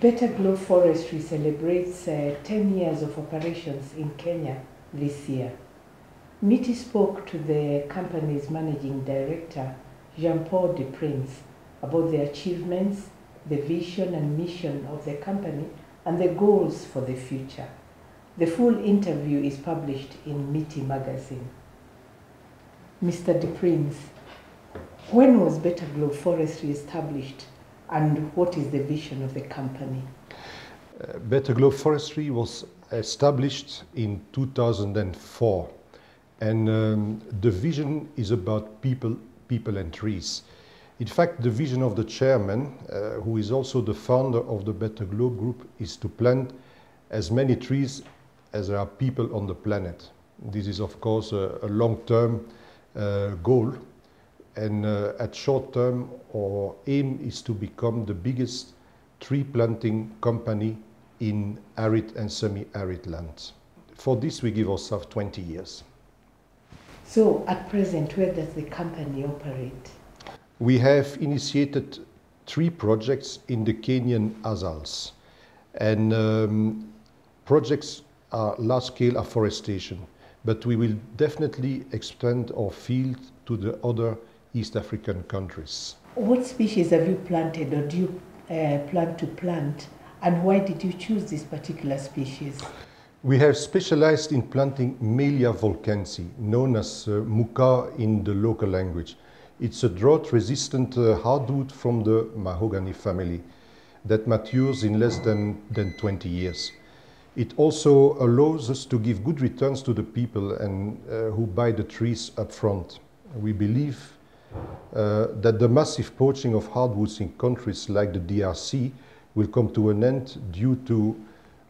Better Globe Forestry celebrates 10 years of operations in Kenya this year. Miti spoke to the company's managing director, Jean-Paul Deprins, about the achievements, the vision and mission of the company, and the goals for the future. The full interview is published in Miti magazine. Mr. Deprins, when was Better Globe Forestry established, and what is the vision of the company? Better Globe Forestry was established in 2004, and the vision is about people and trees. In fact, the vision of the chairman, who is also the founder of the Better Globe Group, is to plant as many trees as there are people on the planet. This is, of course, a long-term goal, and at short term, our aim is to become the biggest tree planting company in arid and semi-arid lands. For this, we give ourselves 20 years. So, at present, where does the company operate? We have initiated 3 projects in the Kenyan Azales, and projects are large-scale afforestation, but we will definitely expand our field to the other East African countries. What species have you planted, or do you plan to plant, and why did you choose this particular species? We have specialized in planting Melia volkensi, known as muka in the local language. It's a drought-resistant hardwood from the mahogany family that matures in less than 20 years. It also allows us to give good returns to the people and who buy the trees up front. We believe that the massive poaching of hardwoods in countries like the DRC will come to an end due to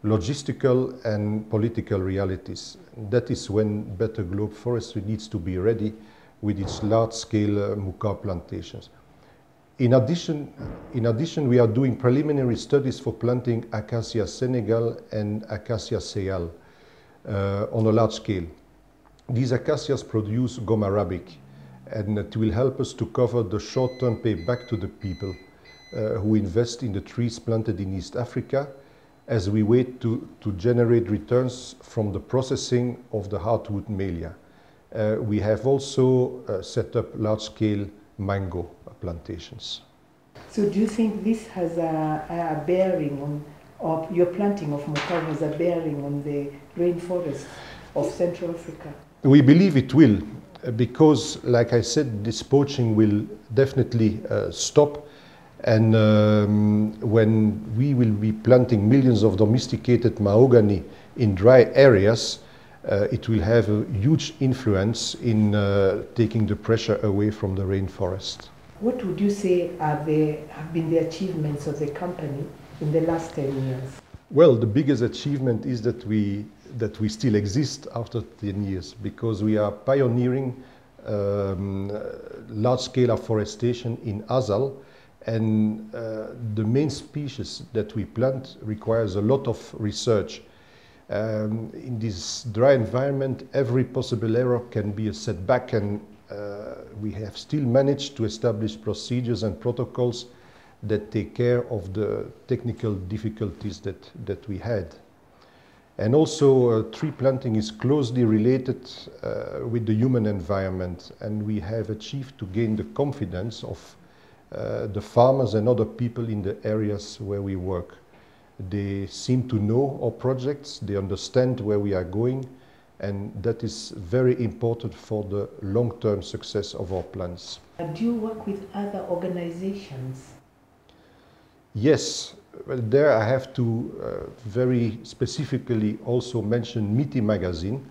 logistical and political realities. That is when Better Globe Forestry needs to be ready with its large-scale muka plantations. In addition, we are doing preliminary studies for planting Acacia Senegal and Acacia Seal on a large scale. These acacias produce gum arabic, and it will help us to cover the short-term payback to the people who invest in the trees planted in East Africa, as we wait to generate returns from the processing of the hardwood Melia. We have also set up large-scale mango plantations. So do you think this has a bearing on, or your planting of muka has a bearing on the rainforests of Central Africa? We believe it will, because, like I said, this poaching will definitely stop, and when we will be planting millions of domesticated mahogany in dry areas, it will have a huge influence in taking the pressure away from the rainforest. What would you say have been the achievements of the company in the last 10 years? Well, the biggest achievement is that we still exist after 10 years, because we are pioneering large-scale afforestation in Azal, and the main species that we plant requires a lot of research. In this dry environment, every possible error can be a setback, and we have still managed to establish procedures and protocols that take care of the technical difficulties that we had. And also, tree planting is closely related with the human environment, and we have achieved to gain the confidence of the farmers and other people in the areas where we work. They seem to know our projects, they understand where we are going, and that is very important for the long-term success of our plans. Do you work with other organizations? Yes, well, there I have to very specifically also mention Miti magazine,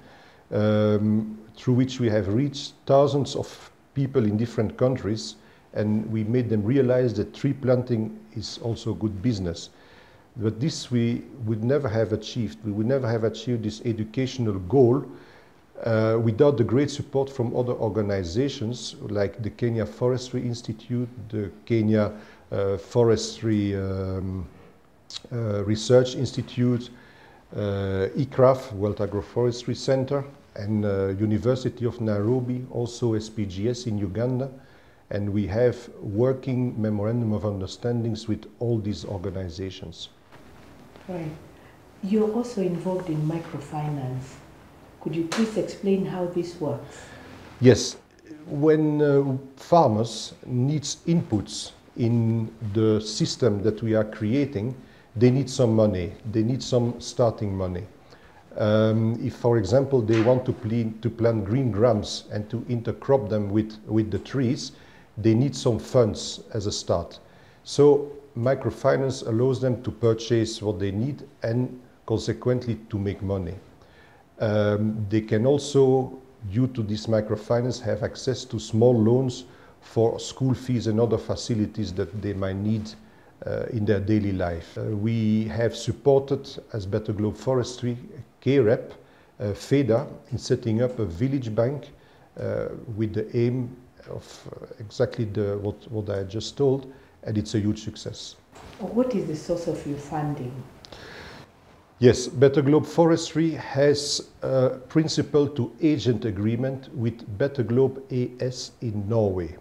through which we have reached thousands of people in different countries, and we made them realize that tree planting is also good business. But this we would never have achieved. We would never have achieved this educational goal without the great support from other organizations like the Kenya Forestry Institute, the Kenya Forestry Research Institute, ICRAF, World Agroforestry Center, and University of Nairobi, also SPGS in Uganda. And we have working memorandum of understandings with all these organizations. Right. You're also involved in microfinance. Could you please explain how this works? Yes, when farmers need inputs in the system that we are creating, they need some money, they need some starting money. If, for example, they want to plant green grams and to intercrop them with the trees, they need some funds as a start. So microfinance allows them to purchase what they need and consequently to make money. They can also, due to this microfinance, have access to small loans for school fees and other facilities that they might need in their daily life. We have supported, as Better Globe Forestry, KREP, FEDA, in setting up a village bank with the aim of exactly what I just told, and it's a huge success. What is the source of your funding? Yes, Better Globe Forestry has a principal to agent agreement with Better Globe AS in Norway.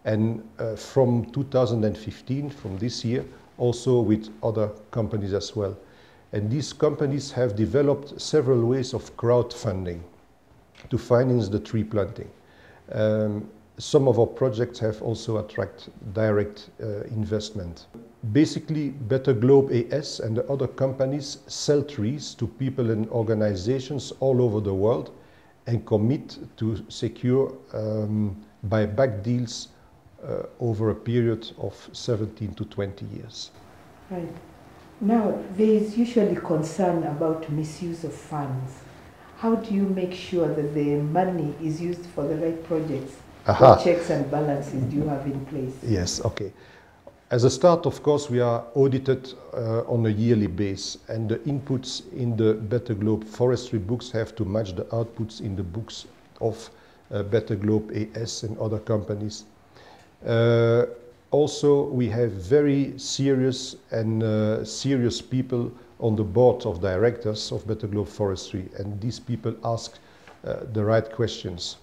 And from 2015, from this year, also with other companies as well. And these companies have developed several ways of crowdfunding to finance the tree planting. Some of our projects have also attracted direct investment. Basically, Better Globe AS and the other companies sell trees to people and organizations all over the world and commit to secure buyback deals over a period of 17 to 20 years. Right. Now, there is usually concern about misuse of funds. How do you make sure that the money is used for the right projects? What checks and balances do you have in place? Yes, okay. As a start, of course, we are audited on a yearly basis, and the inputs in the Better Globe Forestry books have to match the outputs in the books of Better Globe AS and other companies. Also, we have very serious and serious people on the board of directors of Better Globe Forestry, and these people ask the right questions.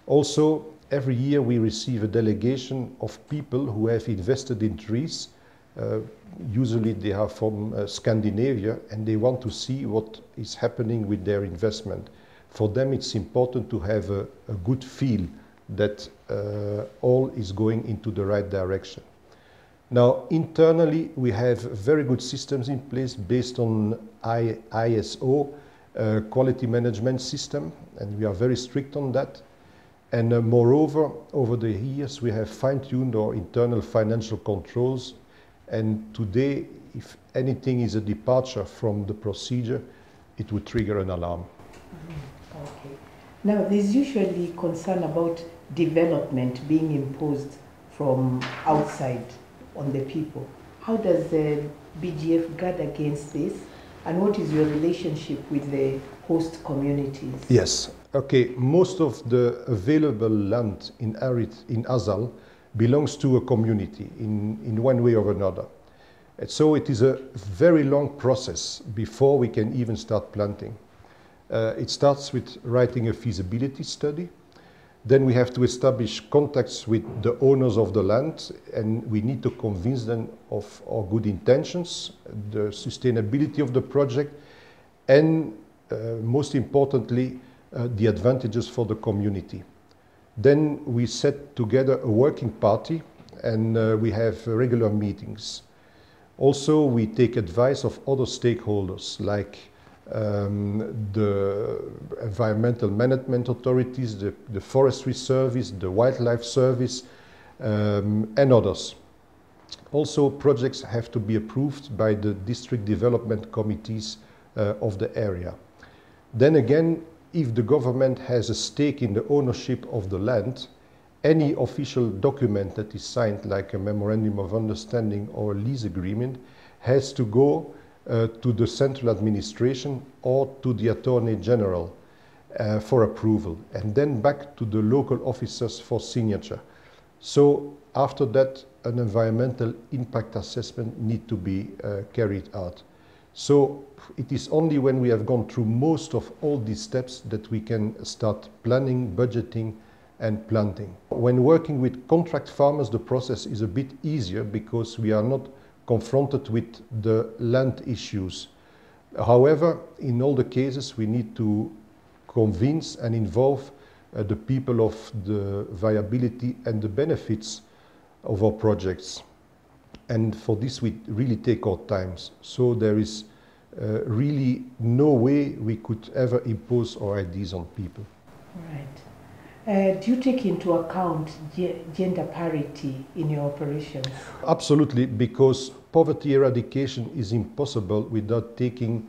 Also, every year we receive a delegation of people who have invested in trees. Usually they are from Scandinavia, and they want to see what is happening with their investment. For them it's important to have a good feel that all is going into the right direction. Now, internally we have very good systems in place based on ISO quality management system, and we are very strict on that. And moreover, over the years, we have fine-tuned our internal financial controls. And today, if anything is a departure from the procedure, it would trigger an alarm. Okay. Now, there's usually concern about development being imposed from outside on the people. How does the BGF guard against this? And what is your relationship with the host communities? Yes. Okay, most of the available land in Azal belongs to a community in one way or another. And so it is a very long process before we can even start planting. It starts with writing a feasibility study. Then we have to establish contacts with the owners of the land, and we need to convince them of our good intentions, the sustainability of the project, and most importantly, the advantages for the community. Then we set together a working party, and we have regular meetings. Also, we take advice of other stakeholders like the environmental management authorities, the forestry service, the wildlife service, and others. Also, projects have to be approved by the district development committees of the area. Then again, if the government has a stake in the ownership of the land, any official document that is signed, like a memorandum of understanding or a lease agreement, has to go to the central administration or to the Attorney General for approval, and then back to the local officers for signature. So after that, an environmental impact assessment needs to be carried out. So it is only when we have gone through most of all these steps that we can start planning, budgeting, and planting. When working with contract farmers, the process is a bit easier because we are not confronted with the land issues. However, in all the cases, we need to convince and involve the people of the viability and the benefits of our projects. And for this, we really take our times. So there is really no way we could ever impose our ideas on people. Right. Do you take into account gender parity in your operations? Absolutely, because poverty eradication is impossible without taking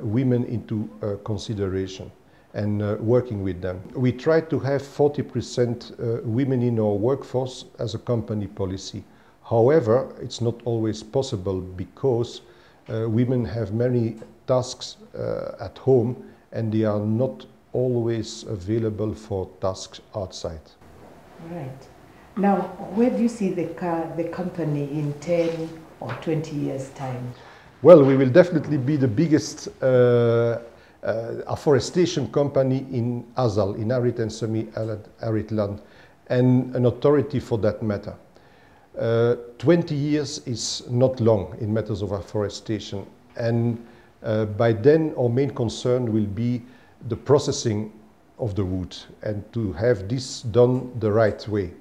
women into consideration and working with them. We try to have 40% women in our workforce as a company policy. However, it's not always possible because women have many tasks at home and they are not always available for tasks outside. Right. Now, where do you see the company in 10 or 20 years' time? Well, we will definitely be the biggest afforestation company in Azal, in arid and semi-arid land, and an authority for that matter. 20 years is not long in matters of afforestation, and by then our main concern will be the processing of the wood and to have this done the right way.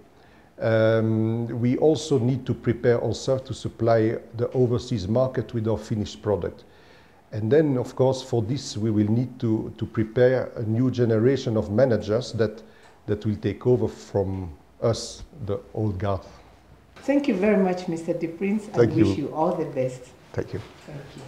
We also need to prepare ourselves to supply the overseas market with our finished product. And then, of course, for this we will need to prepare a new generation of managers that will take over from us, the old guard. Thank you very much, Mr. Deprins. I wish you all the best. Thank you. Thank you.